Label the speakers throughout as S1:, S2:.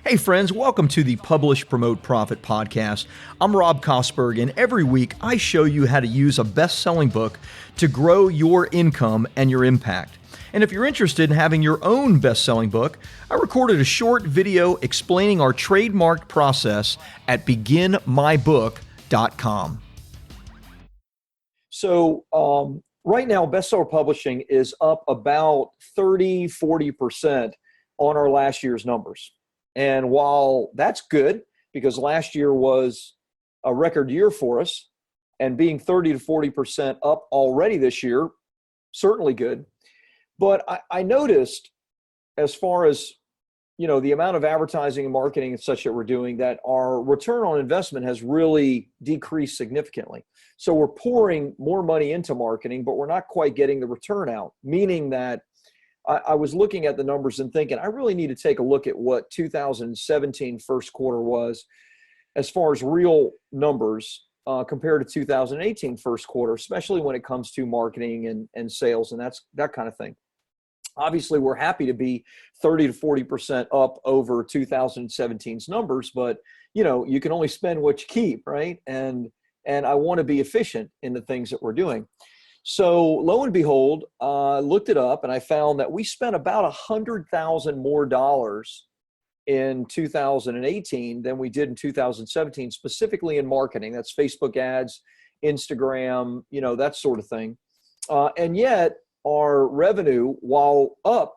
S1: Hey friends, welcome to the Publish, Promote, Profit podcast. I'm Rob Kosberg, and every week I show you how to use a best-selling book to grow your income and your impact. And if you're interested in having your own best-selling book, I recorded a short video explaining our trademark process at beginmybook.com. So right now, bestseller publishing is up about 40% on our last year's numbers. And while that's good, because last year was a record year for us, and being 30 to 40% up already this year, certainly good. But I noticed, as far as the amount of advertising and marketing and such that we're doing, that our return on investment has really decreased significantly. So we're pouring more money into marketing, but we're not quite getting the return out, meaning that I was looking at the numbers and thinking, I really need to take a look at what 2017 first quarter was as far as real numbers compared to 2018 first quarter, especially when it comes to marketing and sales and that kind of thing. Obviously, we're happy to be 30 to 40% up over 2017's numbers, but you can only spend what you keep, right? And I want to be efficient in the things that we're doing. So lo and behold, looked it up and I found that we spent about $100,000 more dollars in 2018 than we did in 2017, specifically in marketing. That's Facebook ads, Instagram, that sort of thing. And yet our revenue, while up,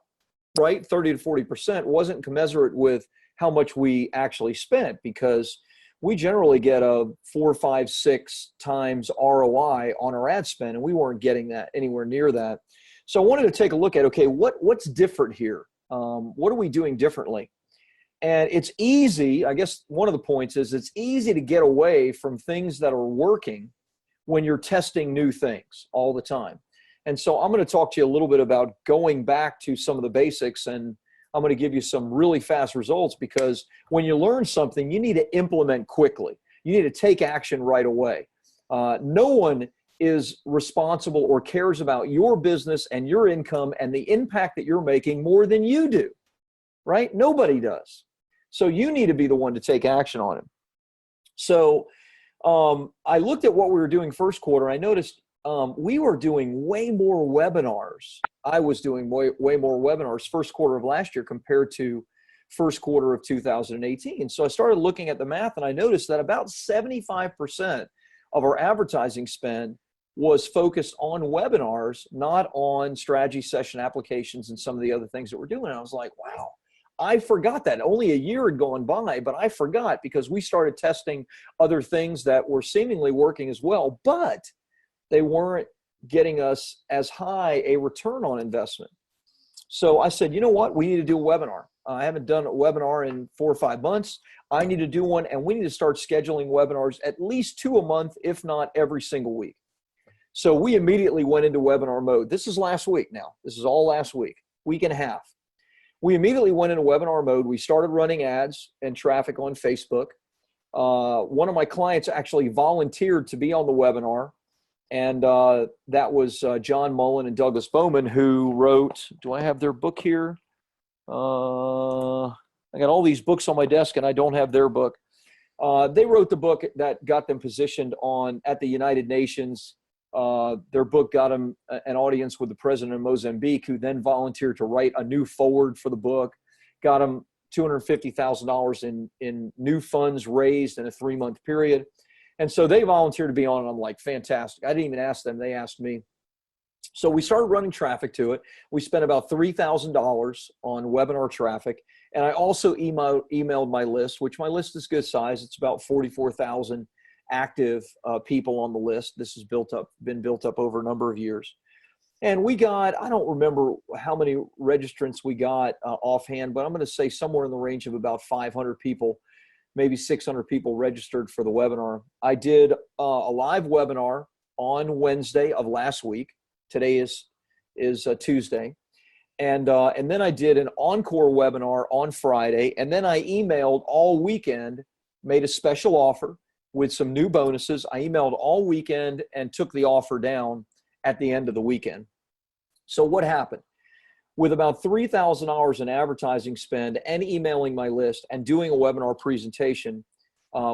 S1: right, 30 to 40%, wasn't commensurate with how much we actually spent, because we generally get a 4, 5, 6 times ROI on our ad spend, and we weren't getting that anywhere near that. So I wanted to take a look at, okay, what's different here? What are we doing differently? And it's easy, I guess one of the points is it's easy to get away from things that are working when you're testing new things all the time. And so I'm going to talk to you a little bit about going back to some of the basics, and I'm going to give you some really fast results, because when you learn something, you need to implement quickly. You need to take action right away. No one is responsible or cares about your business and your income and the impact that you're making more than you do, right? Nobody does. So you need to be the one to take action on it. So I looked at what we were doing first quarter. I noticed we were doing way more webinars. I was doing way more webinars first quarter of last year compared to first quarter of 2018. So I started looking at the math, and I noticed that about 75% of our advertising spend was focused on webinars, not on strategy session applications and some of the other things that we're doing. And I was like, wow, I forgot that. Only a year had gone by, but I forgot, because we started testing other things that were seemingly working as well, but they weren't getting us as high a return on investment. So I said, you know what? We need to do a webinar. I haven't done a webinar in 4 or 5 months. I need to do one, and we need to start scheduling webinars at least 2 a month, if not every single week. So we immediately went into webinar mode. This is last week now. This is all last week and a half. We immediately went into webinar mode. We started running ads and traffic on Facebook. One of my clients actually volunteered to be on the webinar. And that was John Mullen and Douglas Bowman, who wrote, do I have their book here? I got all these books on my desk and I don't have their book. They wrote the book that got them positioned at the United Nations. Their book got them an audience with the president of Mozambique, who then volunteered to write a new foreword for the book, got them $250,000 in new funds raised in a 3-month period. And so they volunteered to be on, and I'm like, fantastic. I didn't even ask them. They asked me. So we started running traffic to it. We spent about $3,000 on webinar traffic. And I also emailed my list, which my list is good size. It's about 44,000 active people on the list. This has been built up over a number of years. And we got, I don't remember how many registrants we got offhand, but I'm going to say somewhere in the range of about 500 people. Maybe 600 people registered for the webinar. I did a live webinar on Wednesday of last week. Today is Tuesday. And then I did an encore webinar on Friday. And then I emailed all weekend, made a special offer with some new bonuses. I emailed all weekend and took the offer down at the end of the weekend. So what happened? with about $3,000 in advertising spend and emailing my list and doing a webinar presentation,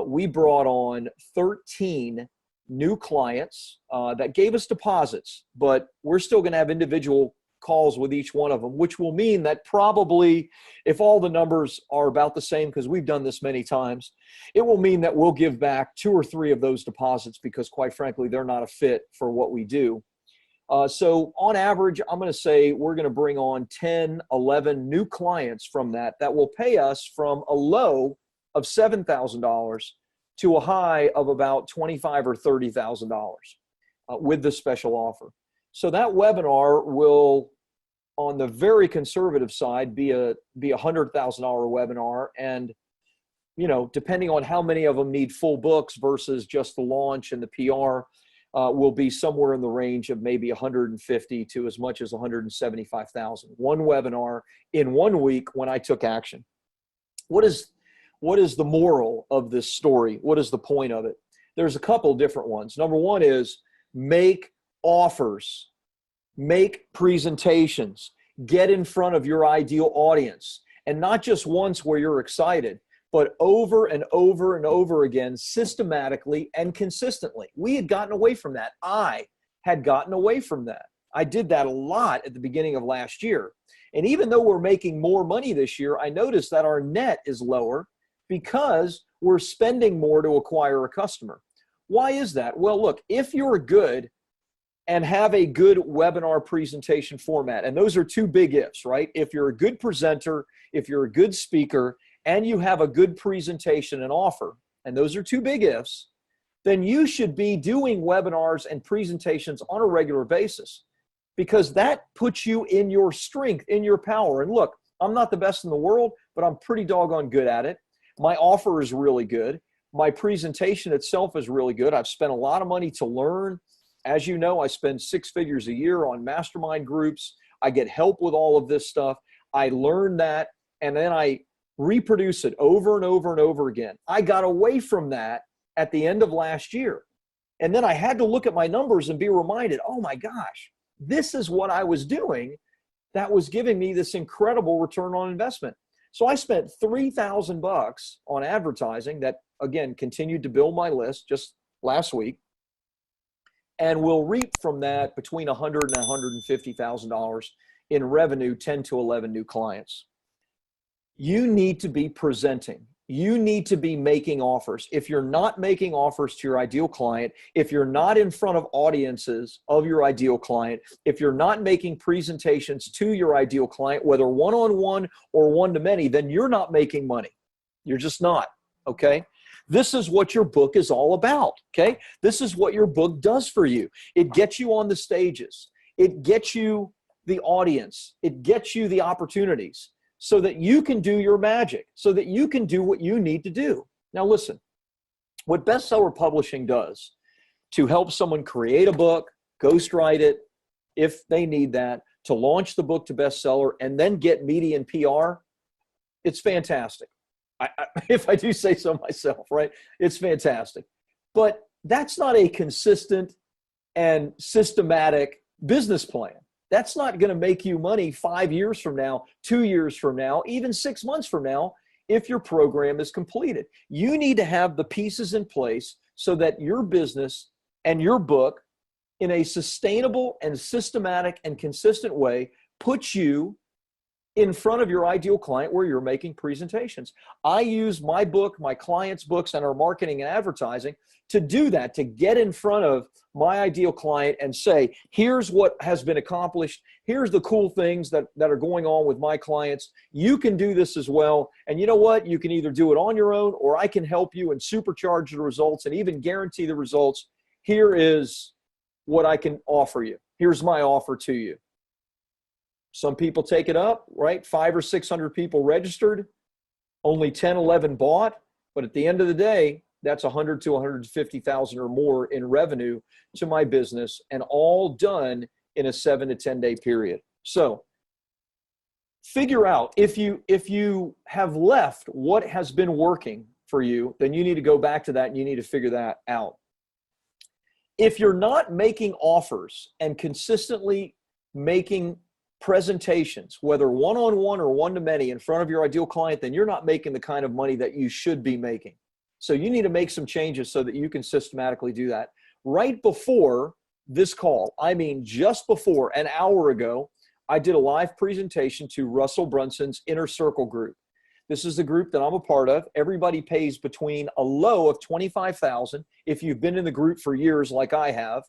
S1: we brought on 13 new clients that gave us deposits, but we're still going to have individual calls with each one of them, which will mean that probably if all the numbers are about the same, because we've done this many times, it will mean that we'll give back 2 or 3 of those deposits because quite frankly, they're not a fit for what we do. So on average, I'm going to say we're going to bring on 10, 11 new clients from that will pay us from a low of $7,000 to a high of about $25,000 or $30,000 with the special offer. So that webinar will, on the very conservative side, be a $100,000 webinar. And, you know, depending on how many of them need full books versus just the launch and the PR, will be somewhere in the range of maybe 150 to as much as 175,000. One webinar in 1 week when I took action. What is the moral of this story? What is the point of it? There's a couple different ones. Number one is make offers, make presentations, get in front of your ideal audience, and not just once where you're excited, but over and over and over again, systematically and consistently. We had gotten away from that. I had gotten away from that. I did that a lot at the beginning of last year. And even though we're making more money this year, I noticed that our net is lower because we're spending more to acquire a customer. Why is that? Well, look, if you're good and have a good webinar presentation format, and those are 2 big ifs, right? If you're a good presenter, if you're a good speaker, and you have a good presentation and offer, and those are 2 big ifs, then you should be doing webinars and presentations on a regular basis because that puts you in your strength, in your power. And look, I'm not the best in the world, but I'm pretty doggone good at it. My offer is really good. My presentation itself is really good. I've spent a lot of money to learn. As you know, I spend 6 figures a year on mastermind groups. I get help with all of this stuff. I learn that, and then I reproduce it over and over and over again. I got away from that at the end of last year. And then I had to look at my numbers and be reminded, oh my gosh, this is what I was doing that was giving me this incredible return on investment. So I spent $3,000 on advertising that, again, continued to build my list just last week, and will reap from that between $100,000 and $150,000 in revenue, 10 to 11 new clients. You need to be presenting. You need to be making offers. If you're not making offers to your ideal client, if you're not in front of audiences of your ideal client, if you're not making presentations to your ideal client, whether one-on-one or one-to-many, then you're not making money. You're just not, okay? This is what your book is all about, okay? This is what your book does for you. It gets you on the stages. It gets you the audience. It gets you the opportunities, so that you can do your magic, so that you can do what you need to do. Now listen, what Bestseller Publishing does to help someone create a book, ghostwrite it, if they need that, to launch the book to bestseller, and then get media and PR, it's fantastic. If I do say so myself, right? It's fantastic. But that's not a consistent and systematic business plan. That's not going to make you money 5 years from now, 2 years from now, even 6 months from now, if your program is completed. You need to have the pieces in place so that your business and your book, in a sustainable and systematic and consistent way, puts you in front of your ideal client where you're making presentations. I use my book, my clients' books, and our marketing and advertising to do that, to get in front of my ideal client and say, here's what has been accomplished. Here's the cool things that are going on with my clients. You can do this as well. And you know what? You can either do it on your own, or I can help you and supercharge the results and even guarantee the results. Here is what I can offer you. Here's my offer to you. Some people take it up, right? 500 or 600 people registered, only 10, 11 bought. But at the end of the day, that's 100 to 150,000 or more in revenue to my business, and all done in a 7 to 10 day period. So figure out, if you have left what has been working for you, then you need to go back to that and you need to figure that out. If you're not making offers and consistently making presentations, whether one-on-one or one-to-many in front of your ideal client, then you're not making the kind of money that you should be making. So you need to make some changes so that you can systematically do that. Right before this call, I mean just before, an hour ago, I did a live presentation to Russell Brunson's Inner Circle group. This is the group that I'm a part of. Everybody pays between a low of $25,000 if you've been in the group for years like I have,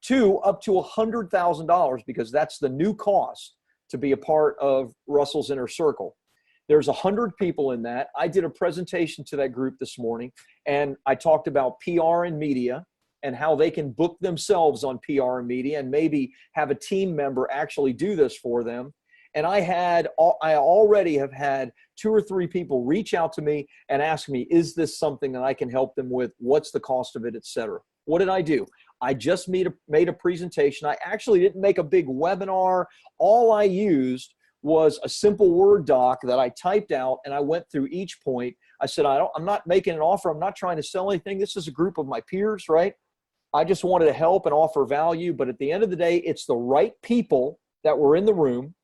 S1: to up to $100,000 because that's the new cost to be a part of Russell's Inner Circle. There's 100 people in that. I did a presentation to that group this morning, and I talked about PR and media and how they can book themselves on PR and media and maybe have a team member actually do this for them. And I already have had 2 or 3 people reach out to me and ask me, is this something that I can help them with? What's the cost of it, et cetera? What did I do? I just made a presentation. I actually didn't make a big webinar. All I used was a simple Word doc that I typed out, and I went through each point. I said, I'm not making an offer. I'm not trying to sell anything. This is a group of my peers, right? I just wanted to help and offer value. But at the end of the day, it's the right people that were in the room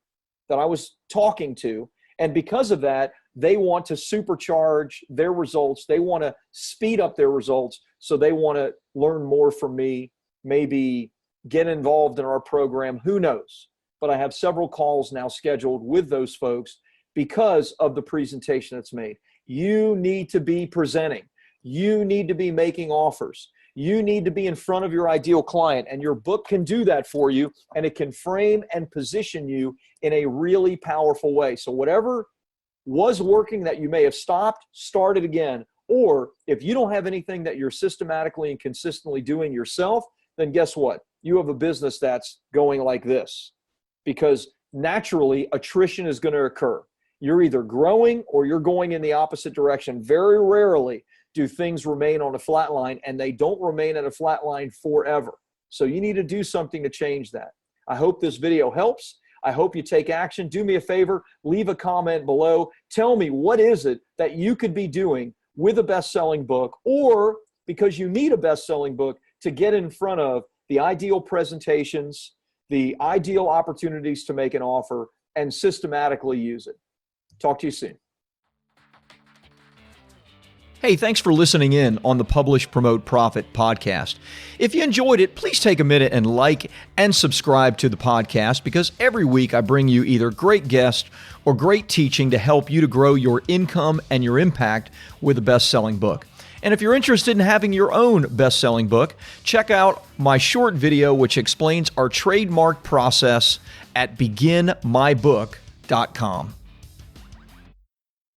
S1: that I was talking to. And because of that, they want to supercharge their results. They want to speed up their results. So they want to learn more from me, maybe get involved in our program. Who knows? But I have several calls now scheduled with those folks because of the presentation that's made. You need to be presenting. You need to be making offers. You need to be in front of your ideal client, and your book can do that for you, and it can frame and position you in a really powerful way. So whatever was working that you may have stopped, start it again. Or if you don't have anything that you're systematically and consistently doing yourself, then guess what? You have a business that's going like this, because naturally attrition is going to occur. You're either growing or you're going in the opposite direction. Very rarely do things remain on a flat line, and they don't remain at a flat line forever. So you need to do something to change that. I hope this video helps. I hope you take action. Do me a favor, leave a comment below. Tell me, what is it that you could be doing with a best-selling book, or because you need a best-selling book to get in front of the ideal presentations, the ideal opportunities to make an offer, and systematically use it. Talk to you soon. Hey, thanks for listening in on the Publish, Promote, Profit podcast. If you enjoyed it, please take a minute and like and subscribe to the podcast, because every week I bring you either great guests or great teaching to help you to grow your income and your impact with a best-selling book. And if you're interested in having your own best-selling book, check out my short video which explains our trademark process at beginmybook.com.